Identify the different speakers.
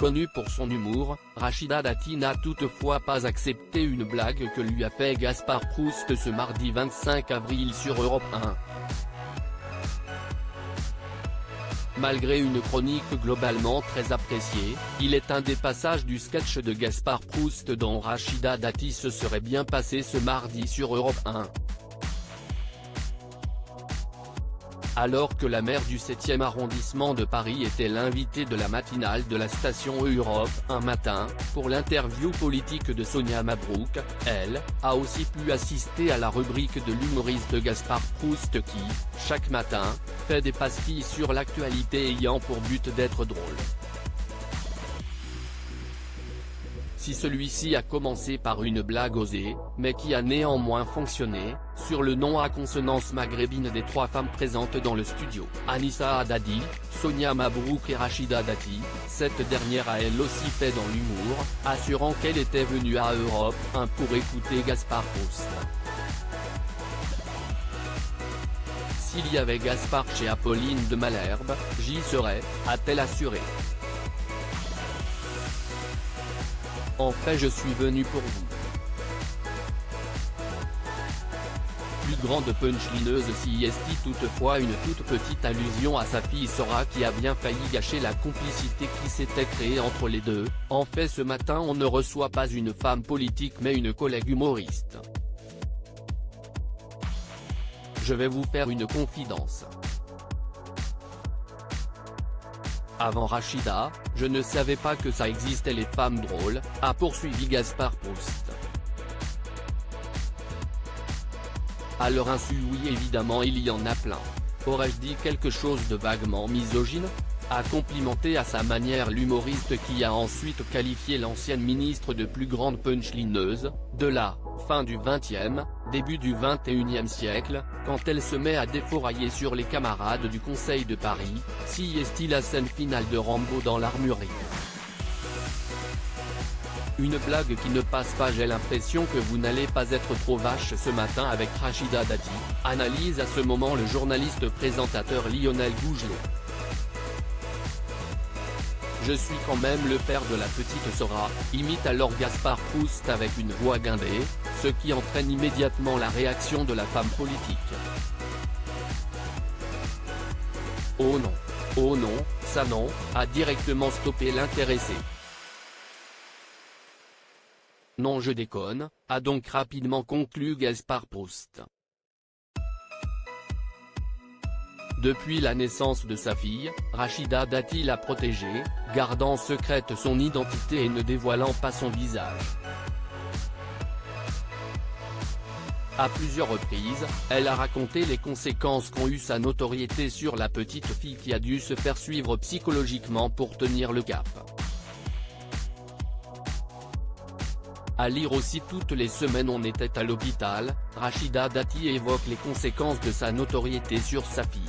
Speaker 1: Connue pour son humour, Rachida Dati n'a toutefois pas accepté une blague que lui a fait Gaspard Proust ce mardi 25 avril sur Europe 1. Malgré une chronique globalement très appréciée, il est un des passages du sketch de Gaspard Proust dont Rachida Dati se serait bien passée ce mardi sur Europe 1. Alors que la maire du 7e arrondissement de Paris était l'invitée de la matinale de la station Europe un matin, pour l'interview politique de Sonia Mabrouk, elle a aussi pu assister à la rubrique de l'humoriste Gaspard Proust qui, chaque matin, fait des pastilles sur l'actualité ayant pour but d'être drôle. Si celui-ci a commencé par une blague osée, mais qui a néanmoins fonctionné, sur le nom à consonance maghrébine des trois femmes présentes dans le studio, Anissa Haddadi, Sonia Mabrouk et Rachida Dati, cette dernière a elle aussi fait dans l'humour, assurant qu'elle était venue à Europe 1 pour écouter Gaspard Proust. S'il y avait Gaspard chez Apolline de Malherbe, j'y serais, a-t-elle assuré. En fait je suis venu pour vous. Plus grande punchlineuse si est-il toutefois une toute petite allusion à sa fille Sora qui a bien failli gâcher la complicité qui s'était créée entre les deux. En fait ce matin on ne reçoit pas une femme politique mais une collègue humoriste. Je vais vous faire une confidence. Avant Rachida, je ne savais pas que ça existait les femmes drôles, a poursuivi Gaspard Proust. À leur insu oui évidemment il y en a plein. Aurais-je dit quelque chose de vaguement misogyne ? A complimenté à sa manière l'humoriste qui a ensuite qualifié l'ancienne ministre de plus grande punchlineuse, de la fin du XXe, début du XXIe siècle, quand elle se met à défourailler sur les camarades du Conseil de Paris, si est-il la scène finale de Rambo dans l'armurerie. Une blague qui ne passe pas. J'ai l'impression que vous n'allez pas être trop vache ce matin avec Rachida Dati, analyse à ce moment le journaliste présentateur Lionel Gougelot. Je suis quand même le père de la petite Sora, imite alors Gaspard Proust avec une voix guindée, ce qui entraîne immédiatement la réaction de la femme politique. Oh non, ça non, a directement stoppé l'intéressé. Non je déconne, a donc rapidement conclu Gaspard Proust. Depuis la naissance de sa fille, Rachida Dati l'a protégée, gardant secrète son identité et ne dévoilant pas son visage. À plusieurs reprises, elle a raconté les conséquences qu'ont eu sa notoriété sur la petite fille qui a dû se faire suivre psychologiquement pour tenir le cap. À lire aussi toutes les semaines on était à l'hôpital, Rachida Dati évoque les conséquences de sa notoriété sur sa fille.